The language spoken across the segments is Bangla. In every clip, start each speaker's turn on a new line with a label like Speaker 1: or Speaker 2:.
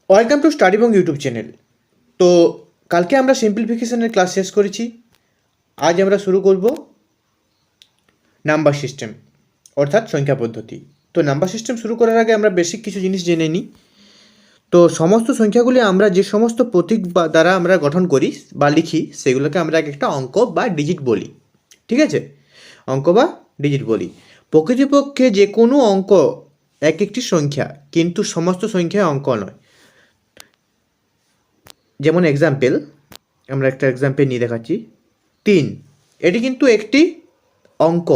Speaker 1: ওয়েলকাম টু স্টাডি এবং ইউটিউব চ্যানেল। তো কালকে আমরা সিম্পলিফিকেশনের ক্লাস শেষ করেছি। আজ আমরা শুরু করব নাম্বার সিস্টেম অর্থাৎ সংখ্যা পদ্ধতি। তো নাম্বার সিস্টেম শুরু করার আগে আমরা বেসিক কিছু জিনিস জেনে নিই। তো সমস্ত সংখ্যাগুলি আমরা যে সমস্ত প্রতীক দ্বারা আমরা গঠন করি বা লিখি সেগুলোকে আমরা এক একটা অঙ্ক বা ডিজিট বলি। ঠিক আছে, অঙ্ক বা ডিজিট বলি। প্রকৃতপক্ষে যে কোনো অঙ্ক এক একটি সংখ্যা, কিন্তু সমস্ত সংখ্যা অঙ্ক নয়। যেমন এক্সাম্পল, আমরা একটা এক্সাম্পল নিয়ে দেখাচ্ছি। 3 এটি কিন্তু একটি অঙ্ক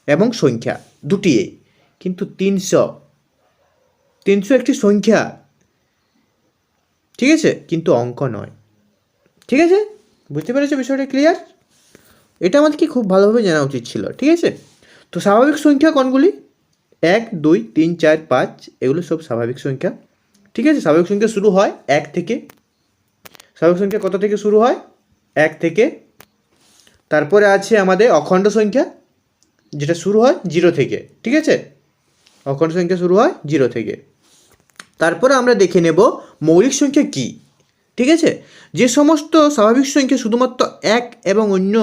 Speaker 1: এবং সংখ্যা দুটি, কিন্তু 300 একটি সংখ্যা, ঠিক আছে, কিন্তু অঙ্ক নয়। ঠিক আছে, বুঝতে পেরেছো বিষয়টা ক্লিয়ার? এটা আমাদেরকে খুব ভালোভাবে জানা উচিত ছিল। ঠিক আছে, তো স্বাভাবিক সংখ্যা কোনগুলি? 1, 2, 3, 4, 5 এগুলো সব স্বাভাবিক সংখ্যা। ঠিক আছে, স্বাভাবিক সংখ্যা শুরু হয় 1 থেকে। স্বাভাবিক সংখ্যা কত থেকে শুরু হয়? 1 থেকে। তারপরে আছে আমাদের অখণ্ড সংখ্যা, যেটা শুরু হয় 0 থেকে। ঠিক আছে, অখণ্ড সংখ্যা শুরু হয় 0 থেকে। তারপরে আমরা দেখে নেব মৌলিক সংখ্যা কি। ঠিক আছে, যে সমস্ত স্বাভাবিক সংখ্যা শুধুমাত্র 1 এবং অন্য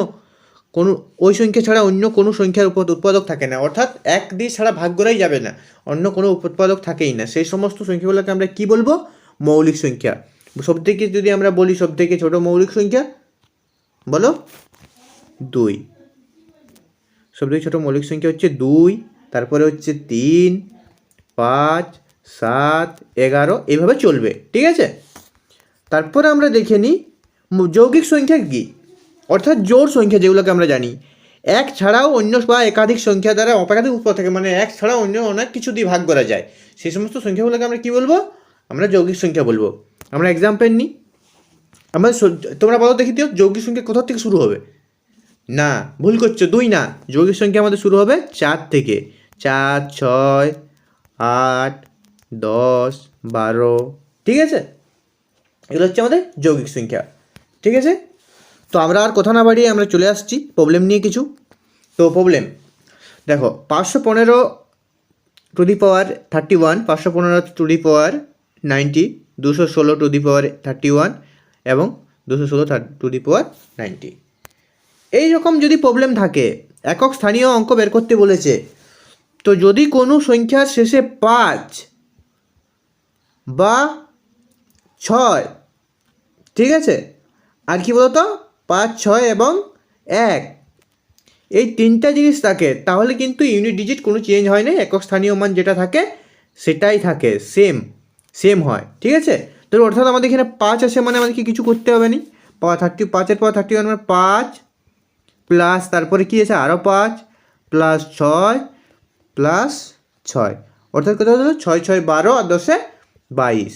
Speaker 1: কোনো ওই সংখ্যা ছাড়া অন্য কোনো সংখ্যার উৎপাদক থাকে না, অর্থাৎ 1 দিয়ে ছাড়া ভাগ করাই যাবে না, অন্য কোনো উৎপাদক থাকেই না, সেই সমস্ত সংখ্যাগুলোকে আমরা কি বলবো? মৌলিক সংখ্যা। সবথেকে যদি আমরা বলি সবথেকে ছোট মৌলিক সংখ্যা, বলো 2। সবথেকে ছোট মৌলিক সংখ্যা হচ্ছে 2, তারপরে হচ্ছে 3, 5, 7, 11, এইভাবে চলবে। ঠিক আছে, তারপরে আমরা দেখে নিই যৌগিক সংখ্যা কী, অর্থাৎ জোড় সংখ্যা, যেগুলোকে আমরা জানি 1 ছাড়াও অন্য বা একাধিক সংখ্যা দ্বারা একাধিক উৎপাদক থাকে, মানে 1 ছাড়াও অন্য অনেক কিছু দিয়ে ভাগ করা যায়, সেই সমস্ত সংখ্যাগুলোকে আমরা কী বলবো? আমরা যৌগিক সংখ্যা বলবো। আমরা এক্সাম্পল নিই। আমরা তোমরা বলো দেখি দিও, যৌগিক সংখ্যা কোথা থেকে শুরু হবে? না, ভুল করছো, 2 না। যৌগিক সংখ্যা আমাদের শুরু হবে 4 থেকে। 4, 6, 8, 10, 12। ঠিক আছে, এগুলো হচ্ছে আমাদের যৌগিক সংখ্যা। ঠিক আছে, তো আমরা আর কথা না বাড়িয়ে আমরা চলে আসছি প্রবলেম নিয়ে কিছু। তো প্রবলেম দেখো, 515 to the power 31, 515 to the power 90, 216 to the power 31 এবং 216 টু দি পাওয়ার 90। এই রকম যদি প্রবলেম থাকে, একক স্থানীয় অঙ্ক বের করতে বলেছে, তো যদি কোনো সংখ্যার শেষে 5 বা 6, ঠিক আছে, আর কি বলতো 5, 6 এবং 1, এই 3টা জিনিস থাকে, তাহলে কিন্তু ইউনিট ডিজিট কোনো চেঞ্জ হয় না, একক স্থানীয় মান যেটা থাকে সেটাই থাকে, সেম হয়। ঠিক আছে, তো অর্থাৎ আমাদের এখানে 5 আছে, মানে আমাদেরকে কিছু করতে হবে না। 5-এর পাওয়ার 31 মানে 5 প্লাস তারপরে কি আছে আরও 5 প্লাস 6 প্লাস 6, অর্থাৎ কত হলো? 6, 6, 12 আর 10-এ 22।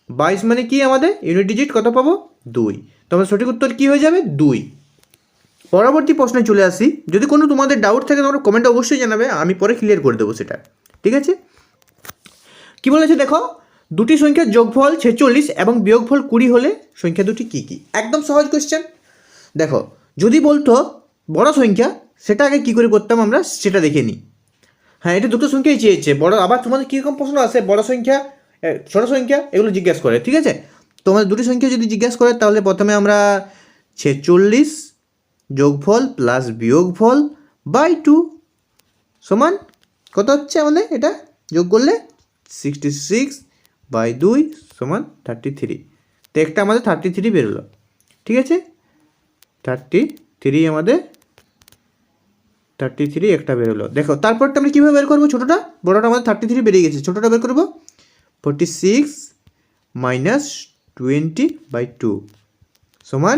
Speaker 1: 22 মানে কি আমাদের ইউনিট ডিজিট কত পাবো? 2। তবে সঠিক উত্তর কী হয়ে যাবে? 2। পরবর্তী প্রশ্নে চলে আসি। যদি কোনো তোমাদের ডাউট থাকে তোমরা কমেন্টে অবশ্যই জানাবে, আমি পরে ক্লিয়ার করে দেবো সেটা। ঠিক আছে, কি বলেছে দেখো, দুটি সংখ্যার যোগফল 46 এবং বিয়োগফল 20 হলে সংখ্যা দুটি কী কী? একদম সহজ কোয়েশ্চেন। দেখো, যদি বলতো বড় সংখ্যা, সেটা আগে কী করে করতাম আমরা সেটা দেখে নিই। হ্যাঁ, এটা দুটো সংখ্যাই চেয়েছে বড়। আবার তোমাদের কীরকম প্রশ্ন আসে, বড় সংখ্যা ছোট সংখ্যা এগুলো জিজ্ঞাসা করে। ঠিক আছে, তোমাদের দুটি সংখ্যা যদি জিজ্ঞাসা করে, তাহলে প্রথমে আমরা 46 যোগফল প্লাস বিয়োগফল বাই 2 সমান কত হচ্ছে আমাদের? এটা যোগ করলে 66/2 সমান 33। তো একটা আমাদের 33 বেরোলো। ঠিক আছে, 33 আমাদের 33 একটা বেরোলো। দেখো তারপরটা আমরা কীভাবে বের করবো? ছোটোটা, বড়োটা আমাদের 33 বেরিয়ে গেছে, ছোটোটা বের করবো 46 - 20/2 সমান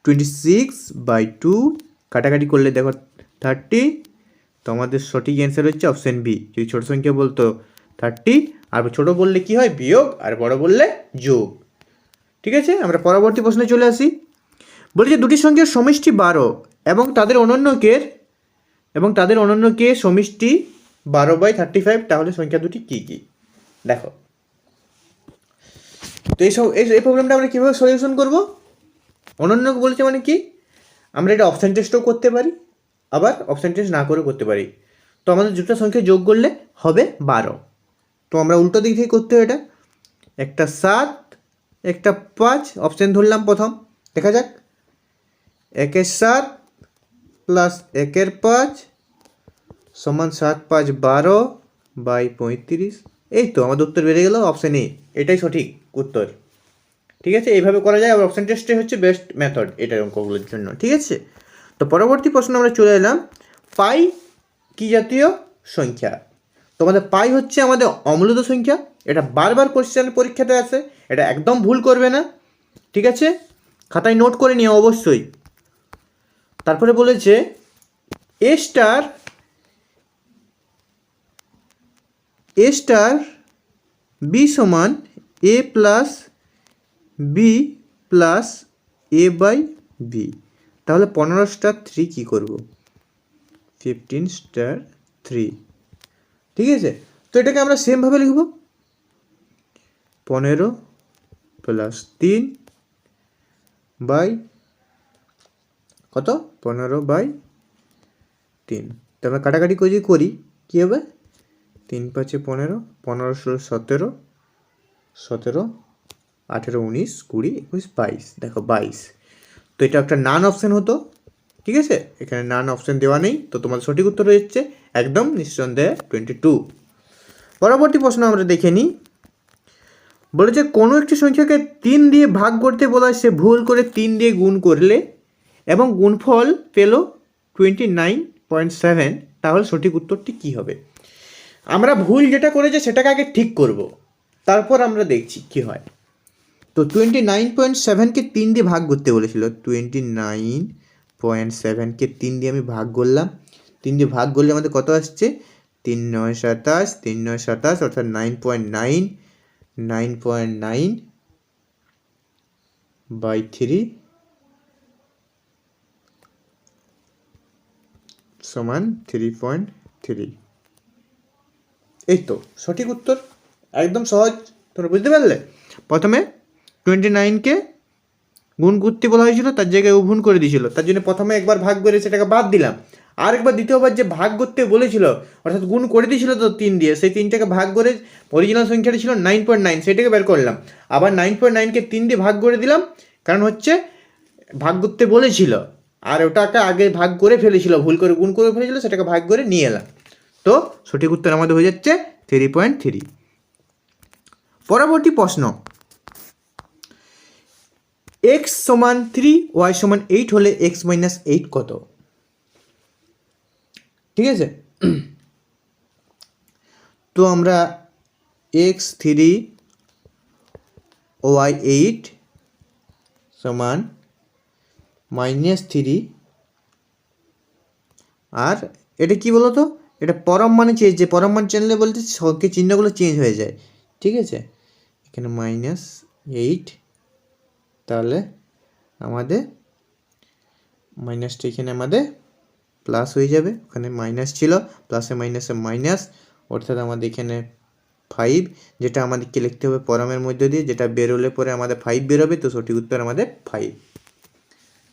Speaker 1: 26/2। কাটাকাটি করলে দেখো 30। তো আমাদের সঠিক অ্যান্সার হচ্ছে অপশান বি। যদি ছোটো সংখ্যা বলতো 30, আর ছোটো বললে কি হয়? বিয়োগ, আর বড় বললে যোগ। ঠিক আছে, আমরা পরবর্তী প্রশ্নে চলে আসি। বলি যে দুটি সংখ্যার সমষ্টি 12 এবং তাদের অনন্যকে সমষ্টি 12/35, তাহলে সংখ্যা দুটি কী কী? দেখো, তো এই প্রবলেমটা আমরা কীভাবে সলিউশন করবো? অনন্যকে বলেছে মানে কি, আমরা এটা অপশান টেস্টও করতে পারি, আবার অপশান টেস্ট না করেও করতে পারি। তো আমাদের দুটো সংখ্যা যোগ করলে হবে 12। তো আমরা উল্টো দিক থেকে করতে হবে এটা, একটা 7 একটা 5, অপশান ধরলাম প্রথম, দেখা যাক 1 7 প্লাস 1 5 সমান 7 5 12 বাই 35। এই তো আমাদের উত্তর বেরিয়ে গেল অপশান এ, এটাই সঠিক উত্তর। ঠিক আছে, এইভাবে করা যায়। আর অপশান টেস্টে হচ্ছে বেস্ট মেথড এটার অঙ্কগুলোর জন্য। ঠিক আছে, তো পরবর্তী প্রশ্ন আমরা চলে এলাম, পাই কি জাতীয় সংখ্যা? তোমাদের পাই হচ্ছে আমাদের অমূলত সংখ্যা, এটা বারবার কোশ্চেন পরীক্ষাতে আসে, এটা একদম ভুল করবে না। ঠিক আছে, খাতায় নোট করে নিও অবশ্যই। তারপরে বলেছে এ স্টার বি সমান A plus B plus A by B. তাহলে 15 স্টার 3 কী করবো? 15 স্টার 3। ঠিক আছে, তো এটাকে আমরা সেমভাবে লিখব, 15 প্লাস 3 বাই কত? 15 বাই 3। তো আমরা কাটাকাটি করে যদি করি কী হবে? 3 5 15, 15 16 17, 17 18 19 20 21 22, দেখো 22। তো এটা একটা নান অপশান হতো। ঠিক আছে, এখানে নান অপশান দেওয়া নেই, তো তোমাদের সঠিক উত্তর হচ্ছে একদম নিঃসন্দেহে 22। পরবর্তী প্রশ্ন আমরা দেখে নিই। বলেছে কোনো একটি সংখ্যাকে 3 দিয়ে ভাগ করতে বলা হয়, সে ভুল করে 3 দিয়ে গুণ করলে এবং গুণফল পেল 29.7, তাহলে সঠিক উত্তরটি কী হবে? আমরা ভুল যেটা করেছি সেটাকে আগে ঠিক করব, তারপর আমরা দেখছি কী হয়। তো 29.7কে 3 দিয়ে ভাগ করতে বলেছিল, 29.7কে 3 দিয়ে আমি ভাগ করলাম। 3 দিয়ে ভাগ করলে আমাদের কত আসছে? 3 9 27, 3 9 27 অর্থাৎ 9.9, 9.9 বাই 3 সমান 3.3। এই তো সঠিক উত্তর, একদম সহজ, তোমরা বুঝতে পারলে। প্রথমে 29কে গুণ করতে বলা হয়েছিল, তার জায়গায় গুণ করে দিয়েছিল, তার জন্য প্রথমে একবার ভাগ করে সেটাকে বাদ দিলাম। আর একবার দ্বিতীয়বার যে ভাগ করতে বলেছিল অর্থাৎ গুণ করে দিয়েছিল তো 3 দিয়ে, সেই 3টাকে ভাগ করে অরিজিনাল সংখ্যাটা ছিল 9.9, সেটাকে বের করলাম। আবার 9.9কে 3 দিয়ে ভাগ করে দিলাম, কারণ হচ্ছে ভাগ করতে বলেছিল আর ওটাকে আগে ভাগ করে ফেলেছিল, ভুল করে গুণ করে ফেলেছিল, সেটাকে ভাগ করে নিয়ে এলাম। তো সঠিক উত্তর আমাদের হয়ে যাচ্ছে 3.3। পরবর্তী প্রশ্ন, x সমান 3 y সমান 8 হলে x মাইনাস 8 কত? ঠিক আছে, তো আমরা x 3 y 8 সমান -3, আর এটা কি বলো তো, এটা পরম মানে চেঞ্জ, যে পরম মান চেঞ্জলে বলতে সবকে চিহ্নগুলো চেঞ্জ হয়ে যায়। ঠিক আছে, এখানে -8, তাহলে আমাদের মাইনাসটা এখানে আমাদের প্লাস হয়ে যাবে, ওখানে মাইনাস ছিল, প্লাসে মাইনাসে মাইনাস, অর্থাৎ আমাদের এখানে 5, যেটা আমাদেরকে লিখতে হবে পরমের মধ্যে দিয়ে, যেটা বেরোলে পরে আমাদের 5 বেরোবে, তো সঠিক উত্তর আমাদের 5।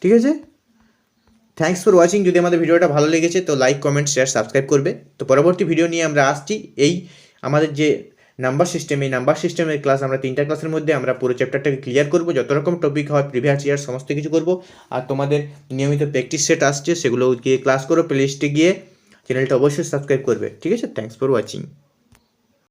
Speaker 1: ঠিক আছে, থ্যাঙ্কস ফর ওয়াচিং। যদি আমাদের ভিডিওটা ভালো লেগেছে তো লাইক কমেন্ট শেয়ার সাবস্ক্রাইব করবে। তো পরবর্তী ভিডিও নিয়ে আমরা আসছি। এই আমাদের যে নাম্বার সিস্টেম, এই নাম্বার সিস্টেমের ক্লাস আমরা 3টা ক্লাসের মধ্যে আমরা পুরো চ্যাপ্টারটাকে ক্লিয়ার করবো, যত রকম টপিক হয় প্রিভিয়াস ইয়ার সমস্ত কিছু করবো। আর তোমাদের নিয়মিত প্র্যাকটিস সেট আসছে, সেগুলো গিয়ে ক্লাস করো, প্লেলিস্টে গিয়ে চ্যানেলটা অবশ্যই সাবস্ক্রাইব করবে। ঠিক আছে, থ্যাঙ্কস ফর ওয়াচিং।